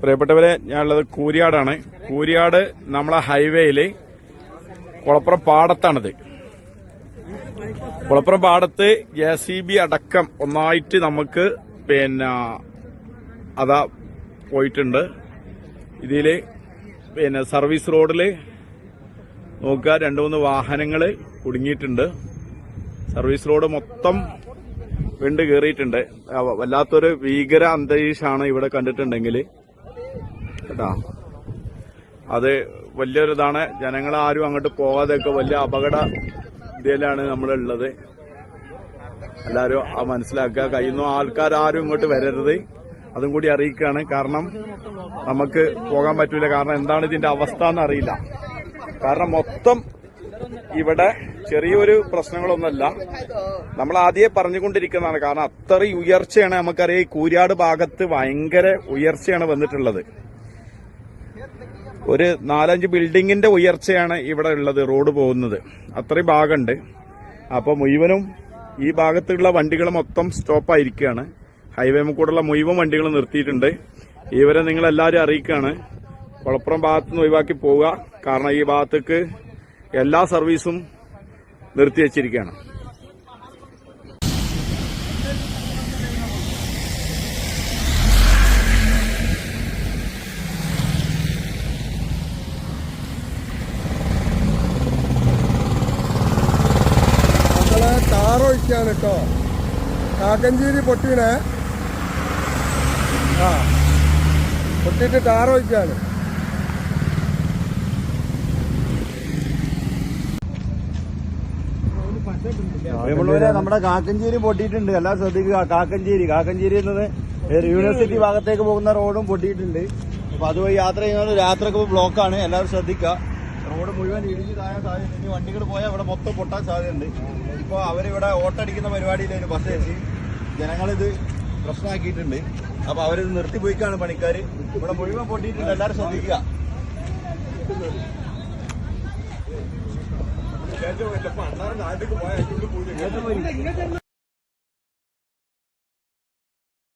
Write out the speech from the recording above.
പ്രിയപ്പെട്ടവരെ, ഞാനുള്ളത് കൂരിയാടാണ്. കൂരിയാട് നമ്മളെ ഹൈവേയില് കുളപ്പുറം പാടത്താണിത്. കുളപ്പുറം പാടത്ത് JCB അടക്കം ഒന്നായിട്ട് നമുക്ക് അതാ പോയിട്ടുണ്ട്. ഇതില് സർവീസ് റോഡില് നോക്കുക, 2-3 വാഹനങ്ങള് കുടുങ്ങിയിട്ടുണ്ട്. സർവീസ് റോഡ് മൊത്തം വിണ്ട് കയറിയിട്ടുണ്ട്. വല്ലാത്തൊരു ഭീകര അന്തരീക്ഷമാണ് ഇവിടെ കണ്ടിട്ടുണ്ടെങ്കിൽ കേട്ടാ. അത് വലിയൊരിതാണ്. ജനങ്ങളാരും അങ്ങോട്ട് പോകാതെയൊക്കെ വലിയ അപകട ഇതിലാണ് നമ്മളുള്ളത്. എല്ലാവരും മനസ്സിലാക്കുക. കഴിയുന്ന ആൾക്കാരും ഇങ്ങോട്ട് വരരുത്, അതും കൂടി അറിയിക്കുകയാണ്. കാരണം നമുക്ക് പോകാൻ പറ്റൂല. കാരണം എന്താണ് ഇതിന്റെ അവസ്ഥ എന്നറിയില്ല. കാരണം മൊത്തം ഇവിടെ ചെറിയൊരു പ്രശ്നങ്ങളൊന്നുമല്ല, നമ്മൾ ആദ്യമേ പറഞ്ഞുകൊണ്ടിരിക്കുന്നതാണ്. കാരണം അത്രയും ഉയർച്ചയാണ്. നമുക്കറിയാം, ഈ കൂരിയാട് ഭാഗത്ത് ഭയങ്കര ഉയർച്ചയാണ് വന്നിട്ടുള്ളത്. ഒരു 4-5 ബിൽഡിങ്ങിന്റെ ഉയർച്ചയാണ് ഇവിടെ ഉള്ളത്. റോഡ് പോകുന്നത് അത്രയും ഭാഗമുണ്ട്. അപ്പൊ മുഴുവനും ഈ ഭാഗത്തുള്ള വണ്ടികൾ മൊത്തം സ്റ്റോപ്പായിരിക്കുകയാണ്. ഹൈവേ കൂടെയുള്ള മുഴുവൻ വണ്ടികൾ നിർത്തിയിട്ടുണ്ട്. ഇവരെ നിങ്ങളെല്ലാവരും അറിയിക്കുകയാണ്, കുളപ്പുറം ഭാഗത്തുനിന്ന് ഒഴിവാക്കി പോവുക. കാരണം ഈ ഭാഗത്തേക്ക് എല്ലാ സർവീസും നിർത്തിവച്ചിരിക്കുകയാണ്. ടാറൊഴിക്കാണ് കേട്ടോ. കാക്കഞ്ചേരി പൊട്ടിയണേ. പൊട്ടിയിട്ട് ടാറൊഴിക്കാണ്. നമ്മുടെ കാക്കഞ്ചേരി പൊട്ടിയിട്ടുണ്ട്. എല്ലാം ശ്രദ്ധിക്കുക. കാക്കഞ്ചേരി എന്നത് യൂണിവേഴ്സിറ്റി ഭാഗത്തേക്ക് പോകുന്ന റോഡും പൊട്ടിയിട്ടുണ്ട്. അപ്പൊ അതുവഴി യാത്ര ചെയ്യുന്നത് രാത്രിയൊക്കെ ബ്ലോക്കാണ്. എല്ലാവരും ശ്രദ്ധിക്കുക. റോഡ് മുഴുവൻ ഇടിഞ്ഞു താഴെ സാധ്യത. ഇനി വണ്ടികൾ പോയാൽ ഇവിടെ മൊത്തം പൊട്ടാൻ സാധ്യതയുണ്ട്. ഇപ്പൊ അവരിവിടെ ഓട്ടടിക്കുന്ന പരിപാടിയിലായിരുന്നു. ബസ് വെച്ച് ജനങ്ങളിത് പ്രശ്നമാക്കിയിട്ടുണ്ട്. അപ്പൊ അവരിത് നിർത്തിപ്പോയിക്കാണ് പണിക്കാര്. ഇവിടെ മുഴുവൻ പൊട്ടിയിട്ടുണ്ട്. എല്ലാവരും ശ്രദ്ധിക്കുക.